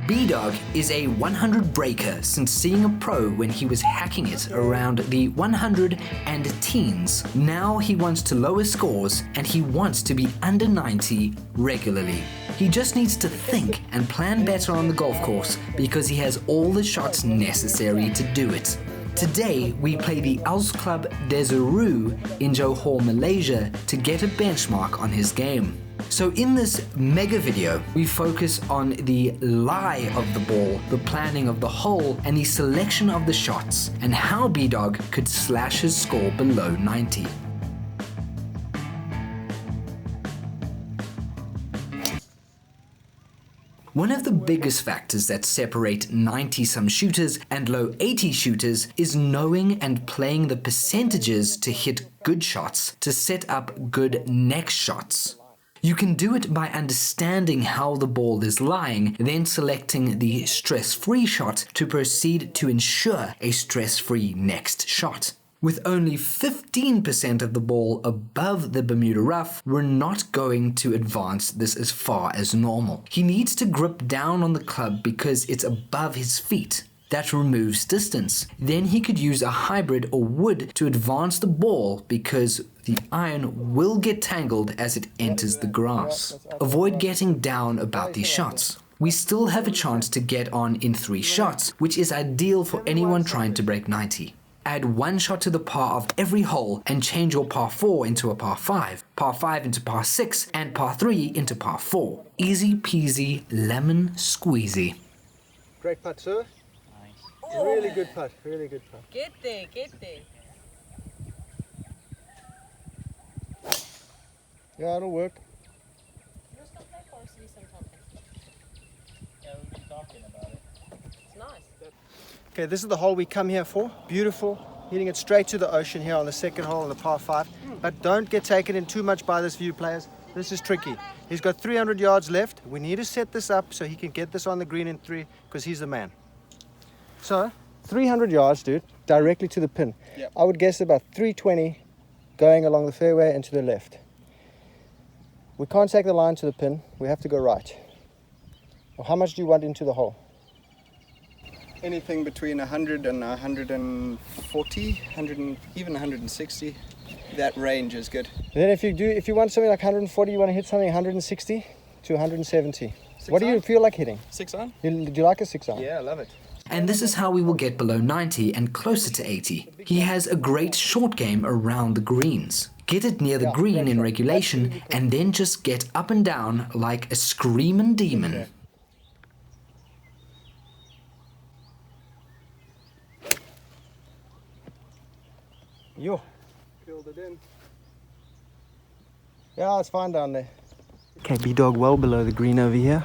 B-Dog is a 100 breaker since seeing a pro when he was hacking it around the 100 and teens. Now he wants to lower scores and he wants to be under 90 regularly. He just needs to think and plan better on the golf course because he has all the shots necessary to do it. Today, we play the Als Club Desaru in Johor, Malaysia to get a benchmark on his game. So in this mega video, we focus on the lie of the ball, the planning of the hole, and the selection of the shots, and how B-Dog could slash his score below 90. One of the biggest factors that separate 90-some shooters and low 80 shooters is knowing and playing the percentages to hit good shots, to set up good next shots. You can do it by understanding how the ball is lying, then selecting the stress-free shot to proceed to ensure a stress-free next shot. With only 15% of the ball above the Bermuda rough, we're not going to advance this as far as normal. He needs to grip down on the club because it's above his feet. That removes distance. Then he could use a hybrid or wood to advance the ball because the iron will get tangled as it enters the grass. Avoid getting down about these shots. We still have a chance to get on in 3 shots, which is ideal for anyone trying to break 90. Add 1 shot to the par of every hole and change your par 4 into a par 5, par 5 into par 6, and par 3 into par 4. Easy peasy lemon squeezy. Great putt, sir. Nice. Really good putt, really good putt. Get there, get there. Yeah, it'll work. You're still play for us to do some talking. Yeah, we've been talking about it. It's nice. Okay, this is the hole we come here for. Beautiful, hitting it straight to the ocean here on the second hole on the par 5. But don't get taken in too much by this view, players. This is tricky. He's got 300 yards left. We need to set this up so he can get this on the green in 3 because he's the man. So, 300 yards, dude, directly to the pin. Yep. I would guess about 320 going along the fairway and to the left. We can't take the line to the pin. We have to go right. Well, how much do you want into the hole? Anything between 100 and 140, 100 and even 160. That range is good. Then if you want something like 140, you want to hit something 160 to 170. What do you feel like hitting? 6 on? Do you like a 6 on? Yeah, I love it. And this is how we will get below 90 and closer to 80. He has a great short game around the greens. Get it near the green in regulation and then just get up and down like a screaming demon. Okay. Yo. Filled it in. Yeah, it's fine down there. Okay, B-Dog well below the green over here.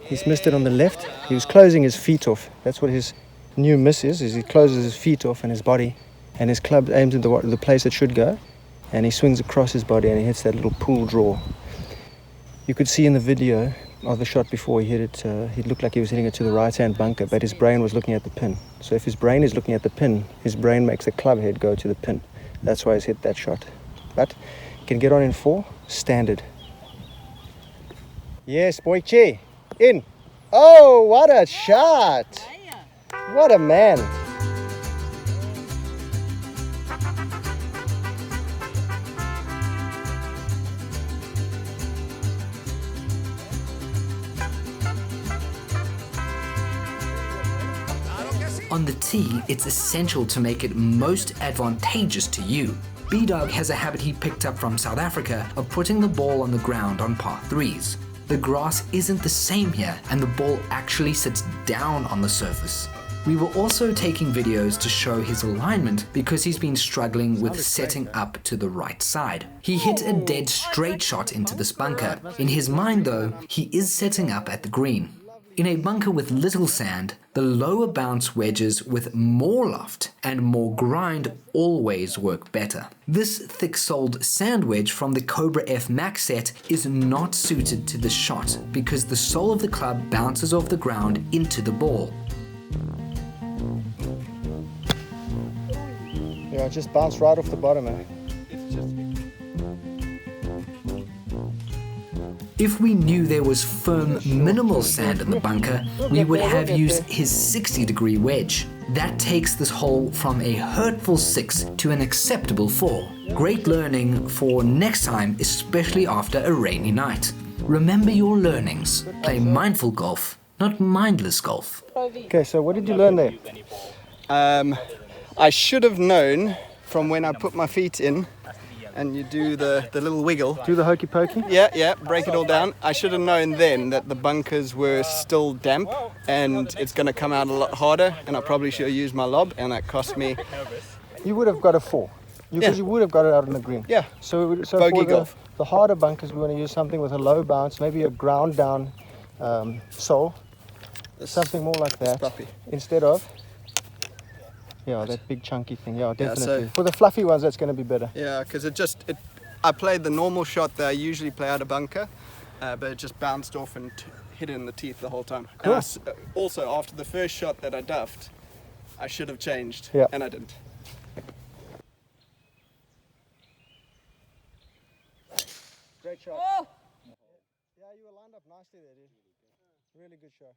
He's missed it on the left. He was closing his feet off. That's what his new miss is he closes his feet off and his body. And his club aims at the place it should go. And he swings across his body and he hits that little pool draw. You could see in the video of the shot before he hit it, it looked like he was hitting it to the right-hand bunker, but his brain was looking at the pin. So if his brain is looking at the pin, his brain makes the club head go to the pin. That's why he's hit that shot. But he can get on in 4, standard. Yes, boy, Che, in. Oh, what a shot! What a man! On the tee, it's essential to make it most advantageous to you. B-Dog has a habit he picked up from South Africa of putting the ball on the ground on par 3s. The grass isn't the same here, and the ball actually sits down on the surface. We were also taking videos to show his alignment because he's been struggling with setting up to the right side. He hit a dead straight shot into this bunker. In his mind though, he is setting up at the green. In a bunker with little sand, the lower bounce wedges with more loft and more grind always work better. This thick-soled sand wedge from the Cobra F Max set is not suited to this shot because the sole of the club bounces off the ground into the ball. Yeah, just bounced right off the bottom, eh? If we knew there was firm, minimal sand in the bunker, we would have used his 60-degree wedge. That takes this hole from a hurtful 6 to an acceptable 4. Great learning for next time, especially after a rainy night. Remember your learnings. Play mindful golf, not mindless golf. Okay, so what did you learn there? I should have known from when I put my feet in and you do the little wiggle. Do the hokey pokey? Yeah, break it all down. I should have known then that the bunkers were still damp and it's going to come out a lot harder, and I probably should have used my lob, and that cost me. You would have got a 4. Because you would have got it out on the green. Yeah. So Bogey for golf. the harder bunkers, we want to use something with a low bounce, maybe a ground down sole, something more like that, puppy. instead of that big chunky thing. Yeah, definitely. so- For the fluffy ones, that's going to be better. Yeah, because I played the normal shot that I usually play out of bunker, but it just bounced off and hit it in the teeth the whole time. Cool. And also, after the first shot that I duffed, I should have changed, and I didn't. Great shot. Oh! Yeah, you were lined up nicely there, dude. Really good shot.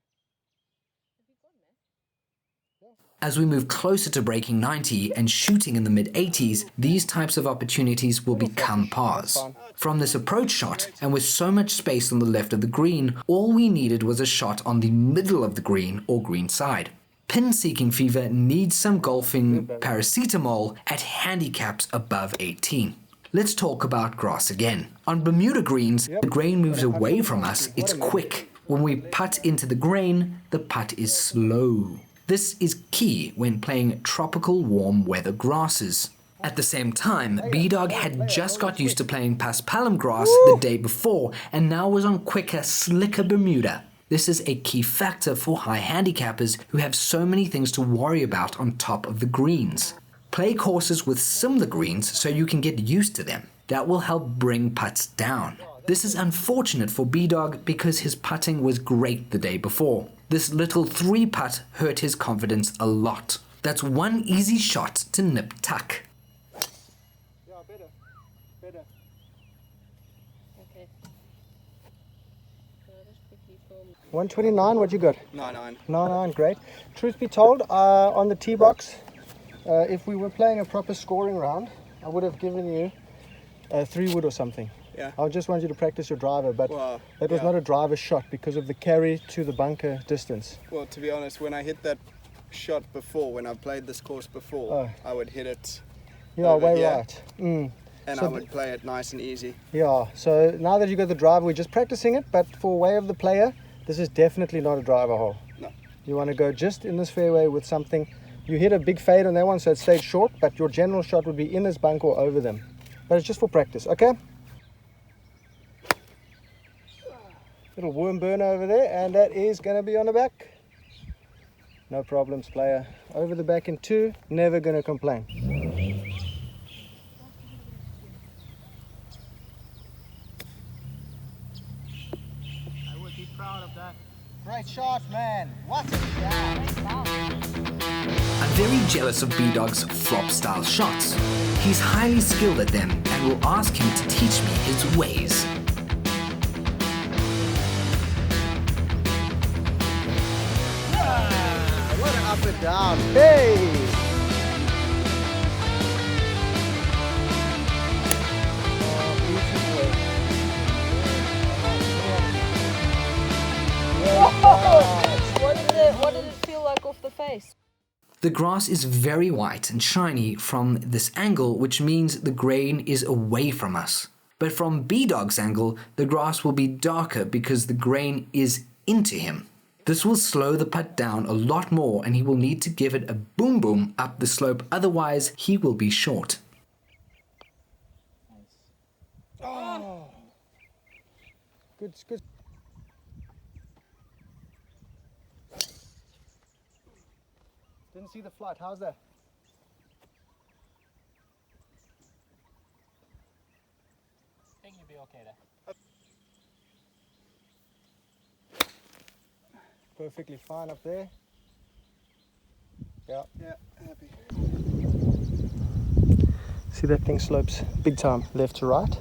As we move closer to breaking 90 and shooting in the mid-80s, these types of opportunities will become pars. From this approach shot, and with so much space on the left of the green, all we needed was a shot on the middle of the green or green side. Pin-seeking fever needs some golfing paracetamol at handicaps above 18. Let's talk about grass again. On Bermuda greens, the grain moves away from us, it's quick. When we putt into the grain, the putt is slow. This is key when playing tropical warm weather grasses. At the same time, B-Dog had just got used to playing paspalum grass the day before and now was on quicker, slicker Bermuda. This is a key factor for high handicappers who have so many things to worry about on top of the greens. Play courses with similar greens so you can get used to them. That will help bring putts down. This is unfortunate for B-Dog because his putting was great the day before. This little 3-putt hurt his confidence a lot. That's one easy shot to nip tuck. Yeah, better. Okay. So I'll just quickly film. 129, what you got? 9-9. 9-9, great. Truth be told, on the tee box, if we were playing a proper scoring round, I would have given you a 3-wood or something. Yeah. I just want you to practice your driver, but Well, that was yeah. not a driver shot because of the carry to the bunker distance. Well, to be honest, when I hit that shot before, when I played this course before, I would hit it Yeah, over way here, right. and So I would play it nice and easy. Yeah, so now that you got the driver, we're just practicing it, but for way of the player, this is definitely not a driver hole. No. You want to go just in this fairway with something. You hit a big fade on that one, so it stayed short, but your general shot would be in this bunker or over them. But it's just for practice, okay? Little worm burner over there, and that is going to be on the back. No problems, player. Over the back in 2, never going to complain. I would be proud of that. Great shot, man. What a shot. I'm very jealous of B-Dog's flop-style shots. He's highly skilled at them and will ask him to teach me his ways. What an up and down. Hey! Oh, beautiful. What did it feel like off the face? The grass is very white and shiny from this angle, which means the grain is away from us. But from B-Dog's angle, the grass will be darker because the grain is into him. This will slow the putt down a lot more and he will need to give it a boom boom up the slope, otherwise he will be short. Oh. Good. Didn't see the flight. How's that? I think you'll be okay there. Perfectly fine up there. Yeah. Yeah, happy. See that thing slopes big time left to right,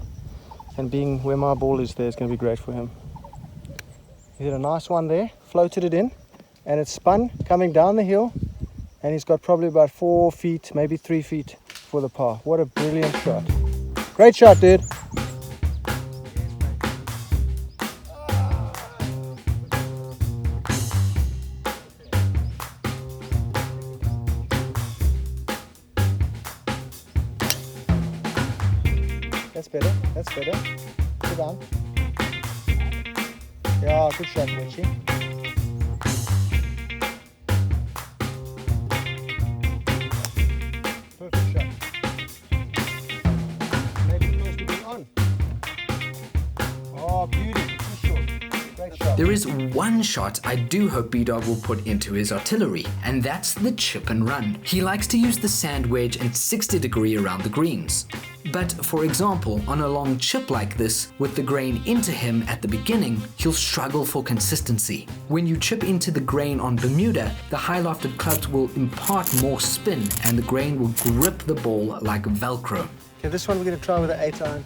and being where my ball is there is going to be great for him. He hit a nice one there, floated it in, and it spun coming down the hill, and he's got probably about 4 feet, maybe 3 feet for the par. What a brilliant shot. Great shot, dude. That's better, that's better. Sit down. Yeah, good shot, Richie. Perfect shot. Maybe close to being on. Oh, beauty. Too short. Great shot. There is one shot I do hope B-Dog will put into his artillery, and that's the chip and run. He likes to use the sand wedge and 60-degree around the greens. But for example, on a long chip like this, with the grain into him at the beginning, he'll struggle for consistency. When you chip into the grain on Bermuda, the high lofted clubs will impart more spin and the grain will grip the ball like Velcro. Okay, this one we're going to try with an 8-iron.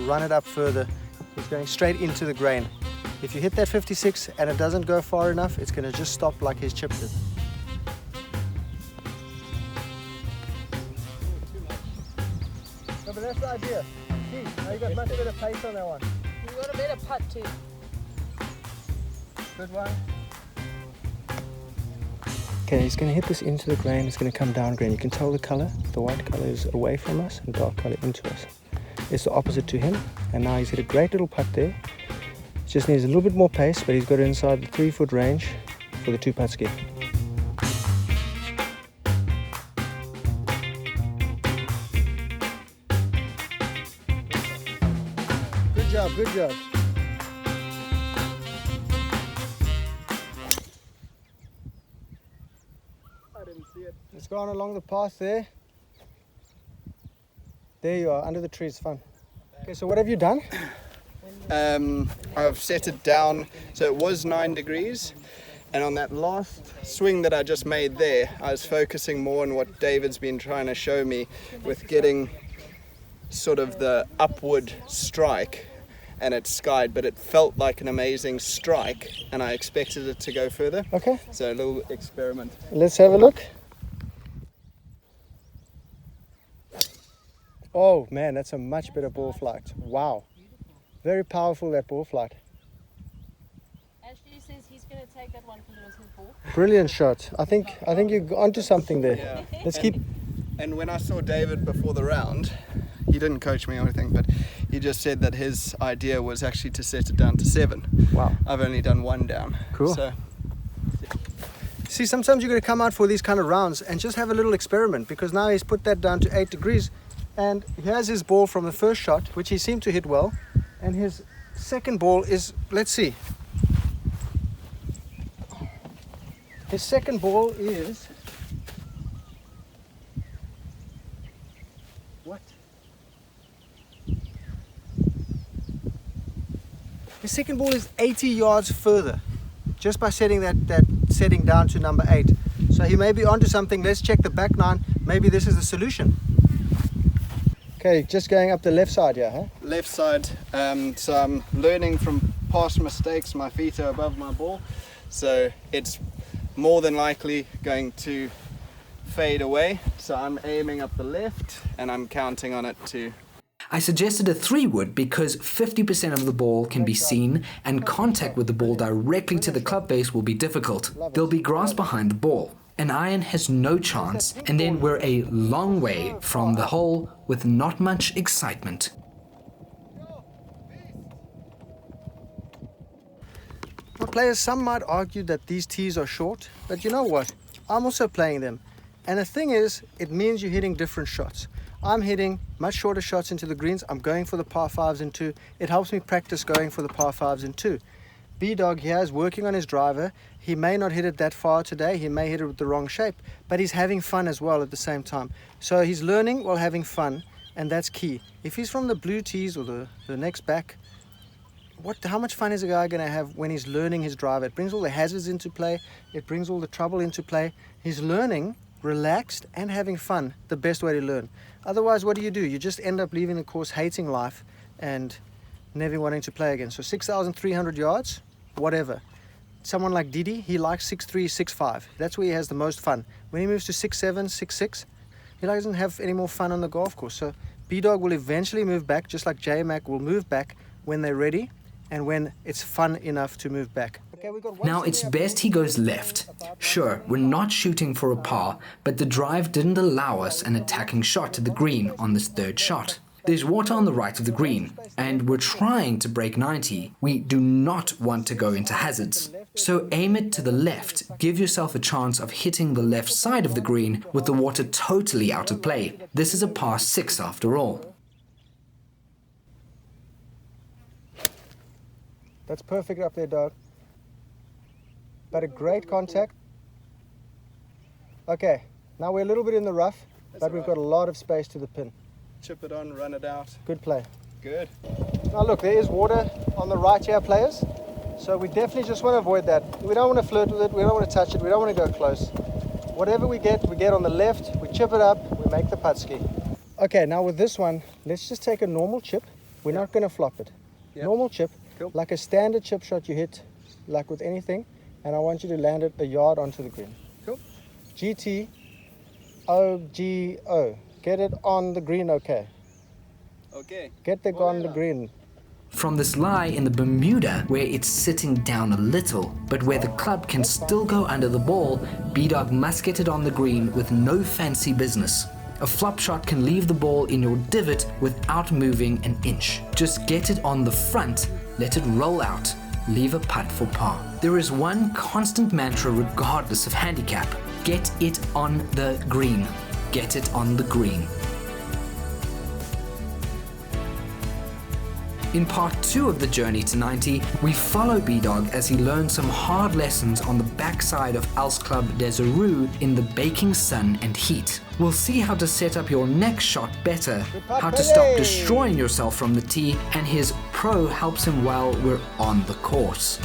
Run it up further. It's going straight into the grain. If you hit that 56 and it doesn't go far enough, it's going to just stop like his chip did. No, but that's the idea. See, now you got much better pace on that one. You got a better putt too. Good one. Okay, he's going to hit this into the grain. It's going to come down grain. You can tell the color. The white color is away from us and dark color into us. It's the opposite to him. And now he's hit a great little putt there. Just needs a little bit more pace, but he's got it inside the 3-foot range for the 2-putt ski. Good job, good job. I didn't see it. Let's go on along the path there. There you are, under the trees, fun. Okay, so what have you done? I've set it down, so it was 9 degrees, and on that last swing that I just made there, I was focusing more on what David's been trying to show me with getting sort of the upward strike, and it skied, but it felt like an amazing strike, and I expected it to go further. Okay, So a little experiment. let's have a look. Oh man, that's a much better ball flight. Wow. Very powerful, that ball flight. Ashley says he's going to take that one because it was his ball. Brilliant shot. I think you're onto something there. Yeah. Let's keep. And when I saw David before the round, he didn't coach me or anything, but he just said that his idea was actually to set it down to 7. Wow. I've only done 1 down. Cool. So See, sometimes you're going to come out for these kind of rounds and just have a little experiment, because now he's put that down to 8 degrees, and here's his ball from the first shot, which he seemed to hit well, and his second ball is, let's see. His second ball is, what? His second ball is 80 yards further, just by setting that setting down to number 8. So he may be onto something. Let's check the back 9. Maybe this is the solution. Okay, just going up the left side here, huh? left side, so I'm learning from past mistakes. My feet are above my ball, so it's more than likely going to fade away. So I'm aiming up the left and I'm counting on it to. I suggested a 3-wood because 50% of the ball can be seen and contact with the ball directly to the club face will be difficult. There'll be grass behind the ball. An iron has no chance, and then we're a long way from the hole with not much excitement. Well, players, some might argue that these tees are short, but you know what? I'm also playing them. And the thing is, it means you're hitting different shots. I'm hitting much shorter shots into the greens. I'm going for the par 5s in 2. It helps me practice going for the par 5s in 2. B-Dog here is working on his driver. He may not hit it that far today. He may hit it with the wrong shape, but he's having fun as well at the same time. So he's learning while having fun, and that's key. If he's from the blue tees or the next back, how much fun is a guy going to have when he's learning his driver? It brings all the hazards into play. It brings all the trouble into play. He's learning, relaxed, and having fun, the best way to learn. Otherwise, what do? You just end up leaving the course hating life and never wanting to play again. So 6,300 yards. whatever. Someone like Didi, he likes 6'3", 6'5". That's where he has the most fun. When he moves to 6'7", 6'6", he doesn't have any more fun on the golf course. So B-Dog will eventually move back, just like J-Mac will move back when they're ready and when it's fun enough to move back. Okay, we've got one Now it's best he goes left. Sure, we're not shooting for a par, but the drive didn't allow us an attacking shot to the green on this third shot. There's water on the right of the green, and we're trying to break 90. We do not want to go into hazards. So aim it to the left. Give yourself a chance of hitting the left side of the green with the water totally out of play. This is a par 6 after all. That's perfect up there, Dog. But a great contact. Okay, now we're a little bit in the rough, but we've got a lot of space to the pin. Chip it on, run it out. Good play. Good. Now look, there is water on the right here, players. So we definitely just want to avoid that. We don't want to flirt with it, we don't want to touch it, we don't want to go close. Whatever we get on the left, we chip it up, we make the putt ski. Okay, now with this one, let's just take a normal chip. We're not going to flop it. Normal chip, like a standard chip shot you hit, like with anything, and I want you to land it a yard onto the green. Cool. GT, O-G-O. Get it on the green, okay. Okay. Get the on the green. From this lie in the Bermuda, where it's sitting down a little, but where the club can still go under the ball, B-Dog must get it on the green with no fancy business. A flop shot can leave the ball in your divot without moving an inch. Just get it on the front, let it roll out, leave a putt for par. There is one constant mantra regardless of handicap. Get it on the green. Get it on the green. In part 2 of the journey to 90, we follow B-Dog as he learns some hard lessons on the backside of Als Club Desaru in the baking sun and heat. We'll see how to set up your next shot better, how to stop destroying yourself from the tee, and his pro helps him while we're on the course.